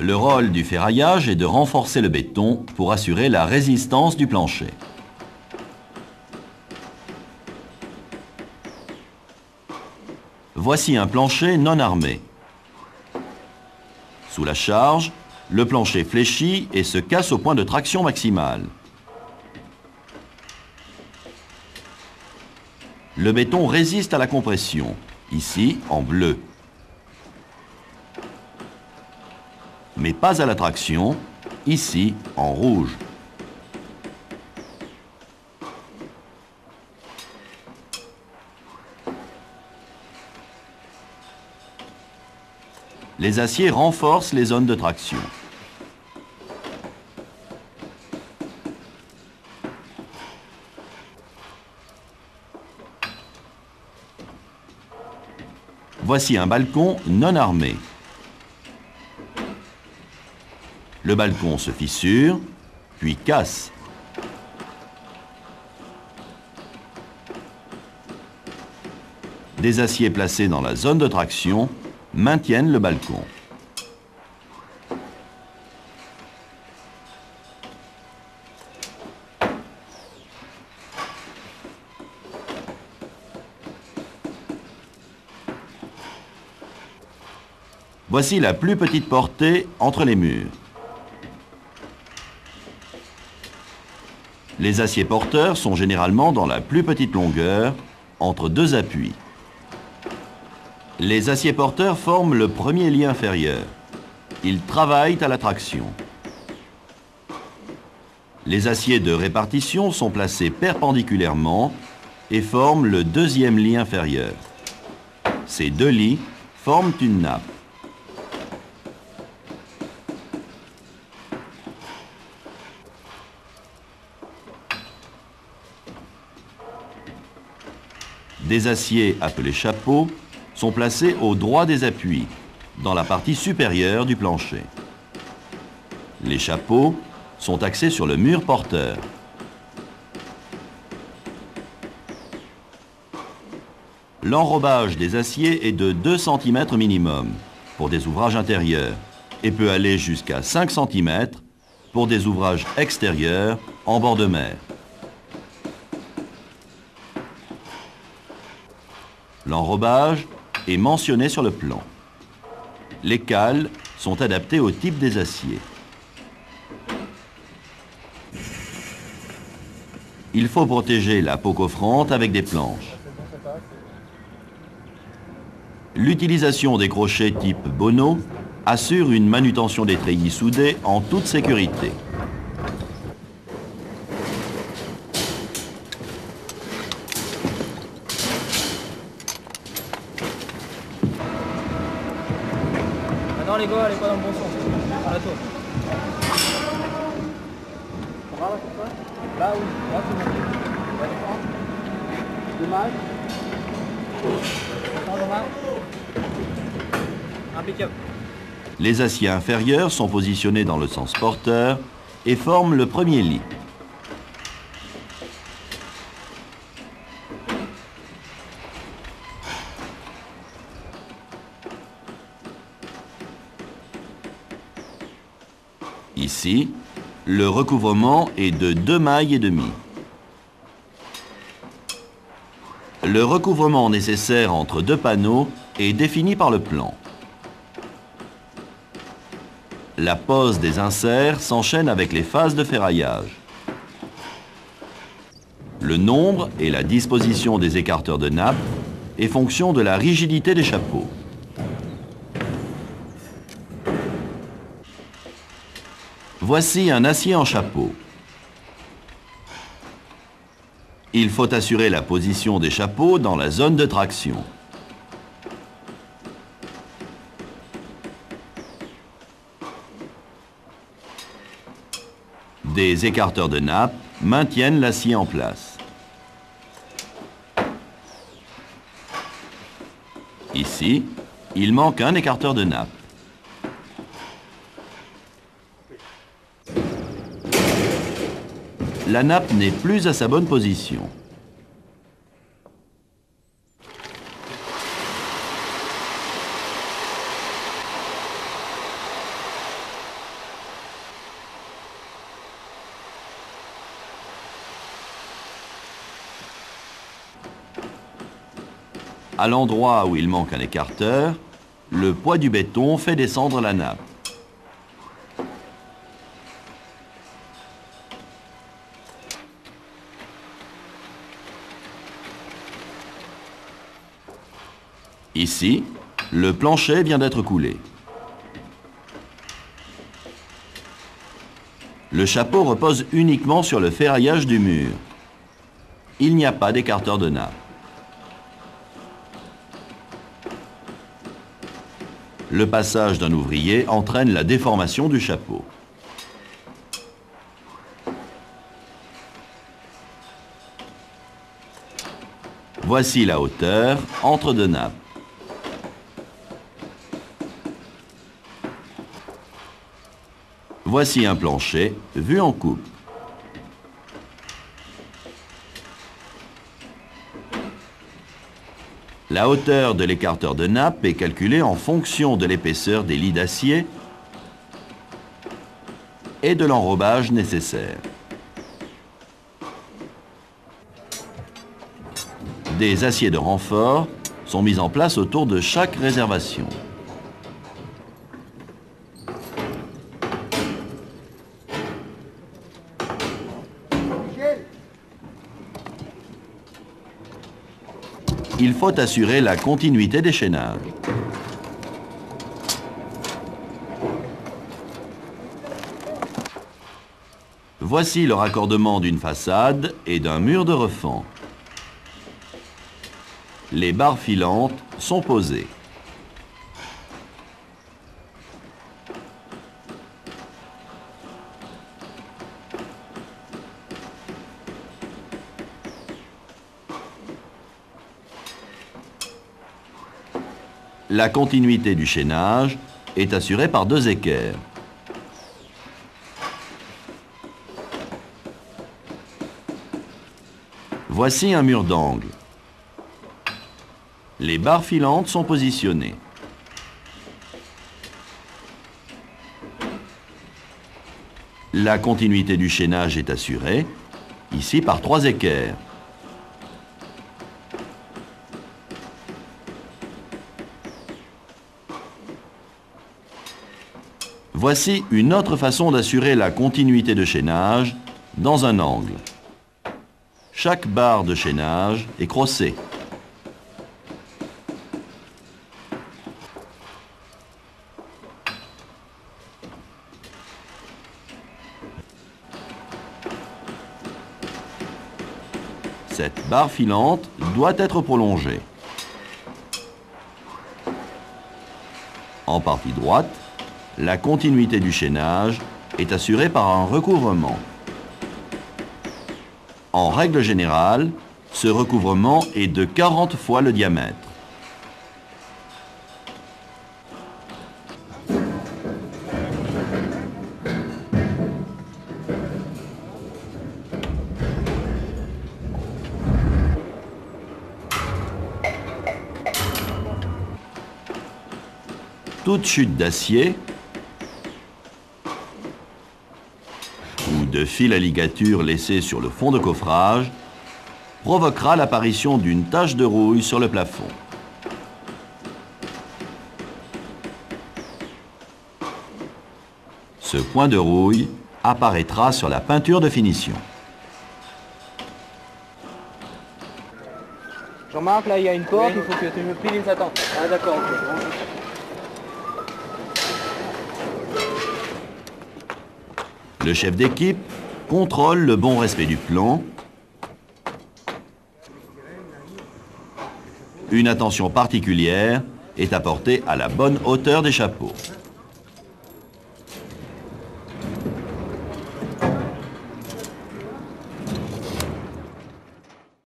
Le rôle du ferraillage est de renforcer le béton pour assurer la résistance du plancher. Voici un plancher non armé. Sous la charge, le plancher fléchit et se casse au point de traction maximale. Le béton résiste à la compression, ici en bleu. Mais pas à la traction, ici en rouge. Les aciers renforcent les zones de traction. Voici un balcon non armé. Le balcon se fissure, puis casse. Des aciers placés dans la zone de traction maintiennent le balcon. Voici la plus petite portée entre les murs. Les aciers porteurs sont généralement dans la plus petite longueur, entre deux appuis. Les aciers porteurs forment le premier lit inférieur. Ils travaillent à la traction. Les aciers de répartition sont placés perpendiculairement et forment le deuxième lit inférieur. Ces deux lits forment une nappe. Des aciers appelés chapeaux sont placés au droit des appuis, dans la partie supérieure du plancher. Les chapeaux sont axés sur le mur porteur. L'enrobage des aciers est de 2 cm minimum pour des ouvrages intérieurs et peut aller jusqu'à 5 cm pour des ouvrages extérieurs en bord de mer. L'enrobage est mentionné sur le plan. Les cales sont adaptées au type des aciers. Il faut protéger la peau coffrante avec des planches. L'utilisation des crochets type Bono assure une manutention des treillis soudés en toute sécurité. Non les gars, elle est pas dans le bon sens. À la tour. Ça va là pour toi? Là oui, là c'est bon. Dommage. Dommage. Impeccable. Les aciers inférieurs sont positionnés dans le sens porteur et forment le premier lit. Ici, le recouvrement est de 2 mailles et demie. Le recouvrement nécessaire entre deux panneaux est défini par le plan. La pose des inserts s'enchaîne avec les phases de ferraillage. Le nombre et la disposition des écarteurs de nappe est fonction de la rigidité des chapeaux. Voici un acier en chapeau. Il faut assurer la position des chapeaux dans la zone de traction. Des écarteurs de nappe maintiennent l'acier en place. Ici, il manque un écarteur de nappe. La nappe n'est plus à sa bonne position. À l'endroit où il manque un écarteur, le poids du béton fait descendre la nappe. Ici, le plancher vient d'être coulé. Le chapeau repose uniquement sur le ferraillage du mur. Il n'y a pas d'écarteur de nappe. Le passage d'un ouvrier entraîne la déformation du chapeau. Voici la hauteur entre deux nappes. Voici un plancher vu en coupe. La hauteur de l'écarteur de nappe est calculée en fonction de l'épaisseur des lits d'acier et de l'enrobage nécessaire. Des aciers de renfort sont mis en place autour de chaque réservation. Il faut assurer la continuité des chaînages. Voici le raccordement d'une façade et d'un mur de refend. Les barres filantes sont posées. La continuité du chaînage est assurée par deux équerres. Voici un mur d'angle. Les barres filantes sont positionnées. La continuité du chaînage est assurée, ici par trois équerres. Voici une autre façon d'assurer la continuité de chaînage dans un angle. Chaque barre de chaînage est crossée. Cette barre filante doit être prolongée. En partie droite, la continuité du chaînage est assurée par un recouvrement. En règle générale, ce recouvrement est de 40 fois le diamètre. Toute chute d'acier ou de fil à ligature laissé sur le fond de coffrage provoquera l'apparition d'une tache de rouille sur le plafond. Ce point de rouille apparaîtra sur la peinture de finition. Jean-Marc, là il y a une porte, il faut que tu me plies les attentes. Ah d'accord, ok. Le chef d'équipe contrôle le bon respect du plan. Une attention particulière est apportée à la bonne hauteur des chapeaux.